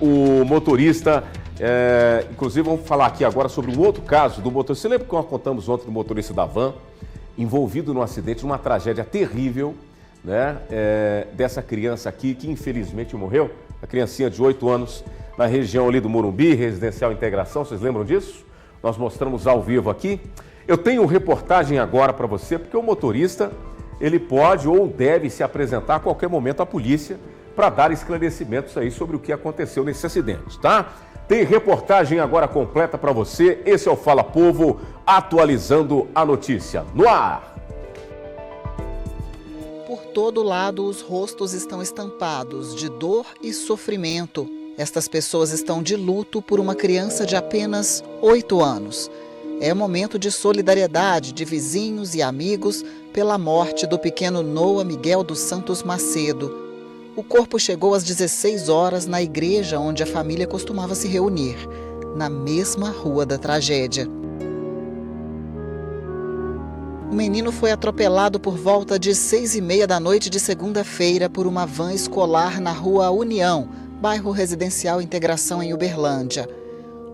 o motorista, inclusive vamos falar aqui agora sobre um outro caso do motorista. Você lembra que nós contamos ontem do motorista da van, envolvido num acidente, numa tragédia terrível, né? Dessa criança aqui que infelizmente morreu, a criancinha de 8 anos, na região ali do Morumbi, Residencial Integração, vocês lembram disso? Nós mostramos ao vivo aqui. Eu tenho reportagem agora para você, porque o motorista, ele pode ou deve se apresentar a qualquer momento à polícia para dar esclarecimentos aí sobre o que aconteceu nesse acidente, tá? Tem reportagem agora completa para você. Esse é o Fala Povo, atualizando a notícia. No ar! Por todo lado, os rostos estão estampados de dor e sofrimento. Estas pessoas estão de luto por uma criança de apenas 8 anos. É um momento de solidariedade de vizinhos e amigos pela morte do pequeno Noah Miguel dos Santos Macedo. O corpo chegou às 16 horas na igreja onde a família costumava se reunir, na mesma rua da tragédia. O menino foi atropelado por volta de 6h30 da noite de segunda-feira por uma van escolar na rua União, bairro Residencial Integração em Uberlândia.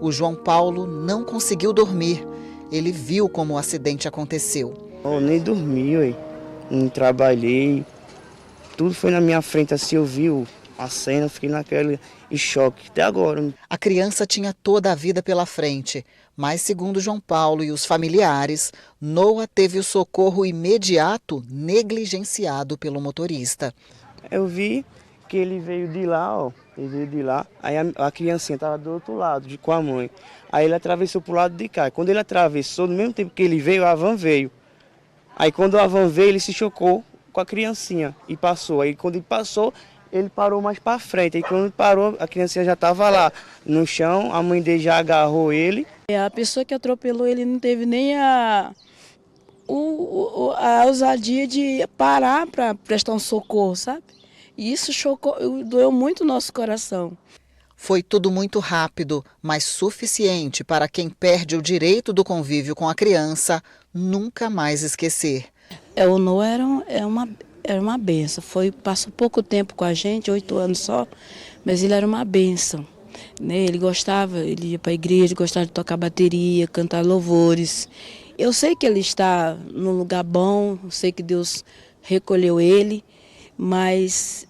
O João Paulo não conseguiu dormir. Ele viu como o acidente aconteceu. Eu nem dormi, não trabalhei. Tudo foi na minha frente, assim, eu vi a cena, eu fiquei naquele choque até agora. A criança tinha toda a vida pela frente, mas segundo João Paulo e os familiares, Noah teve o socorro imediato negligenciado pelo motorista. Eu vi que ele veio de lá, aí a criancinha estava do outro lado, com a mãe. Aí ele atravessou para o lado de cá. Quando ele atravessou, no mesmo tempo que ele veio, a van veio. Aí quando a van veio, ele se chocou com a criancinha e passou. Aí quando ele passou, ele parou mais para frente. Aí quando parou, a criancinha já estava lá no chão, a mãe dele já agarrou ele. A pessoa que atropelou ele não teve nem a ousadia de parar para prestar um socorro, sabe? E isso doeu muito o nosso coração. Foi tudo muito rápido, mas suficiente para quem perde o direito do convívio com a criança nunca mais esquecer. O Noah era uma benção. Passou pouco tempo com a gente, 8 anos só, mas ele era uma benção. Né? Ele ia para a igreja, gostava de tocar bateria, cantar louvores. Eu sei que ele está num lugar bom, eu sei que Deus recolheu ele, mas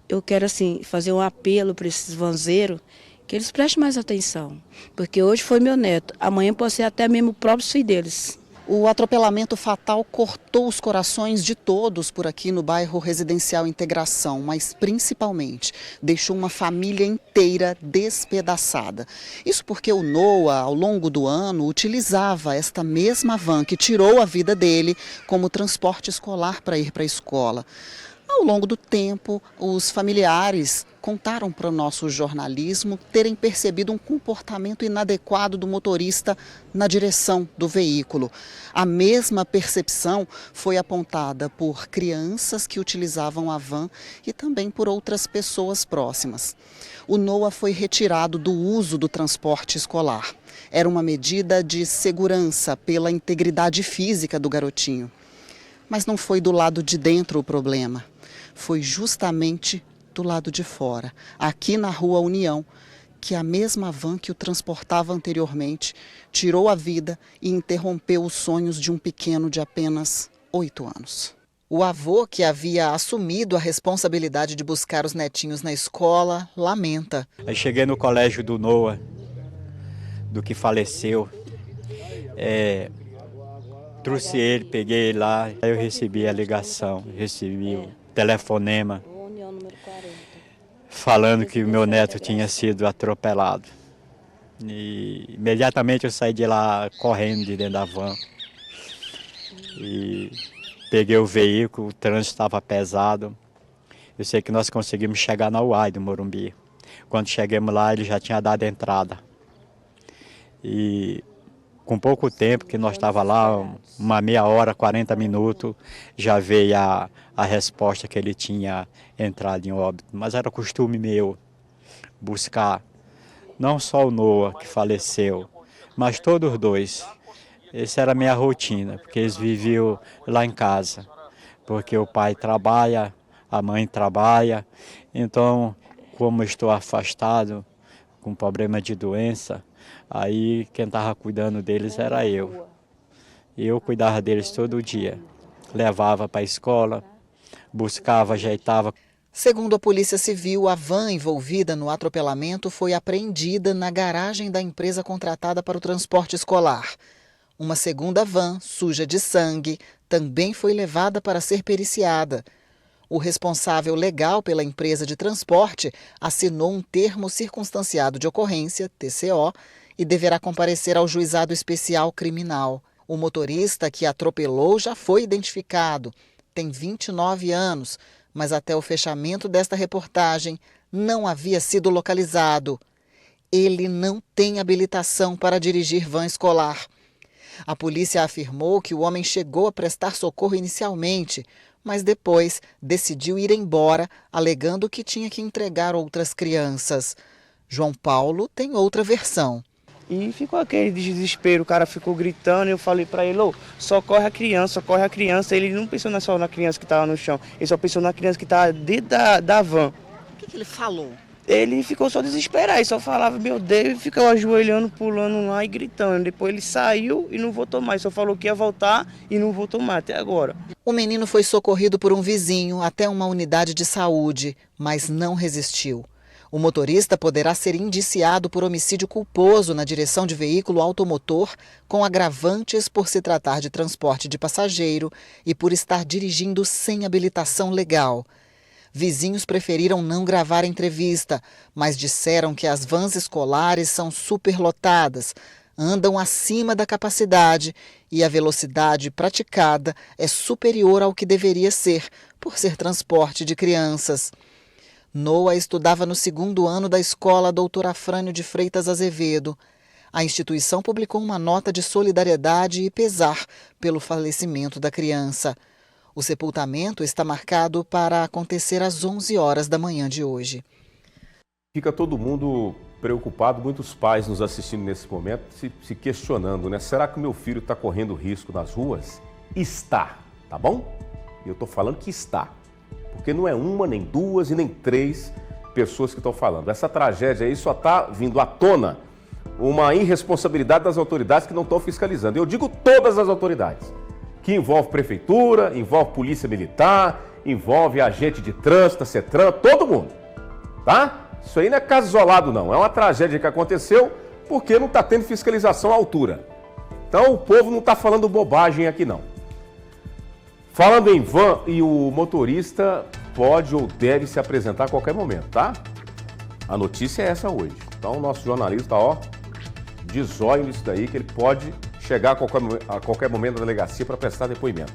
eu quero assim, fazer um apelo para esses vanzeiros que eles prestem mais atenção, porque hoje foi meu neto, amanhã pode ser até mesmo o próprio filho deles. O atropelamento fatal cortou os corações de todos por aqui no bairro Residencial Integração, mas principalmente deixou uma família inteira despedaçada. Isso porque o Noah, ao longo do ano, utilizava esta mesma van que tirou a vida dele como transporte escolar para ir para a escola. Ao longo do tempo, os familiares contaram para o nosso jornalismo terem percebido um comportamento inadequado do motorista na direção do veículo. A mesma percepção foi apontada por crianças que utilizavam a van e também por outras pessoas próximas. O Noah foi retirado do uso do transporte escolar. Era uma medida de segurança pela integridade física do garotinho. Mas não foi do lado de dentro o problema. Foi justamente do lado de fora, aqui na Rua União, que a mesma van que o transportava anteriormente tirou a vida e interrompeu os sonhos de um pequeno de apenas 8 anos. O avô, que havia assumido a responsabilidade de buscar os netinhos na escola, lamenta. Aí cheguei no colégio do Noah, do que faleceu. Trouxe ele, peguei ele lá, aí eu recebi a ligação, recebi o telefonema falando que o meu neto tinha sido atropelado. E imediatamente eu saí de lá correndo de dentro da van. E peguei o veículo, o trânsito estava pesado. Eu sei que nós conseguimos chegar na UAI do Morumbi. Quando chegamos lá, ele já tinha dado entrada. E com pouco tempo que nós estávamos lá, uma meia hora, 40 minutos, já veio a resposta que ele tinha entrado em óbito. Mas era costume meu buscar não só o Noah, que faleceu, mas todos os dois. Essa era a minha rotina, porque eles viviam lá em casa. Porque o pai trabalha, a mãe trabalha, então como eu estou afastado, com problema de doença, aí quem estava cuidando deles era eu. E eu cuidava deles todo dia. Levava para a escola, buscava, ajeitava. Segundo a Polícia Civil, a van envolvida no atropelamento foi apreendida na garagem da empresa contratada para o transporte escolar. Uma segunda van, suja de sangue, também foi levada para ser periciada. O responsável legal pela empresa de transporte assinou um termo circunstanciado de ocorrência, TCO, e deverá comparecer ao Juizado Especial Criminal. O motorista que atropelou já foi identificado. Tem 29 anos, mas até o fechamento desta reportagem não havia sido localizado. Ele não tem habilitação para dirigir van escolar. A polícia afirmou que o homem chegou a prestar socorro inicialmente, mas depois decidiu ir embora, alegando que tinha que entregar outras crianças. João Paulo tem outra versão. E ficou aquele desespero, o cara ficou gritando, eu falei para ele, socorre a criança, socorre a criança. Ele não pensou só na criança que estava no chão, ele só pensou na criança que estava dentro da van. O que ele falou? Ele ficou só desesperado, ele só falava, meu Deus, e ficou ajoelhando, pulando lá e gritando. Depois ele saiu e não voltou mais, só falou que ia voltar e não voltou mais até agora. O menino foi socorrido por um vizinho até uma unidade de saúde, mas não resistiu. O motorista poderá ser indiciado por homicídio culposo na direção de veículo automotor, com agravantes por se tratar de transporte de passageiro e por estar dirigindo sem habilitação legal. Vizinhos preferiram não gravar a entrevista, mas disseram que as vans escolares são superlotadas, andam acima da capacidade e a velocidade praticada é superior ao que deveria ser, por ser transporte de crianças. Noah estudava no 2º ano da escola Doutor Afrânio de Freitas Azevedo. A instituição publicou uma nota de solidariedade e pesar pelo falecimento da criança. O sepultamento está marcado para acontecer às 11 horas da manhã de hoje. Fica todo mundo preocupado, muitos pais nos assistindo nesse momento, se questionando, né? Será que o meu filho está correndo risco nas ruas? Está, tá bom? Eu estou falando que está. Porque não é uma, nem duas e nem três pessoas que estão falando. Essa tragédia aí só está vindo à tona uma irresponsabilidade das autoridades que não estão fiscalizando. Eu digo todas as autoridades, que envolve prefeitura, envolve polícia militar, envolve agente de trânsito, CETRAN, todo mundo, tá? Isso aí não é caso isolado não, é uma tragédia que aconteceu porque não está tendo fiscalização à altura. Então o povo não está falando bobagem aqui não. Falando em van, e o motorista pode ou deve se apresentar a qualquer momento, tá? A notícia é essa hoje. Então o nosso jornalista, de zóio nisso daí, que ele pode chegar a qualquer momento na delegacia para prestar depoimento.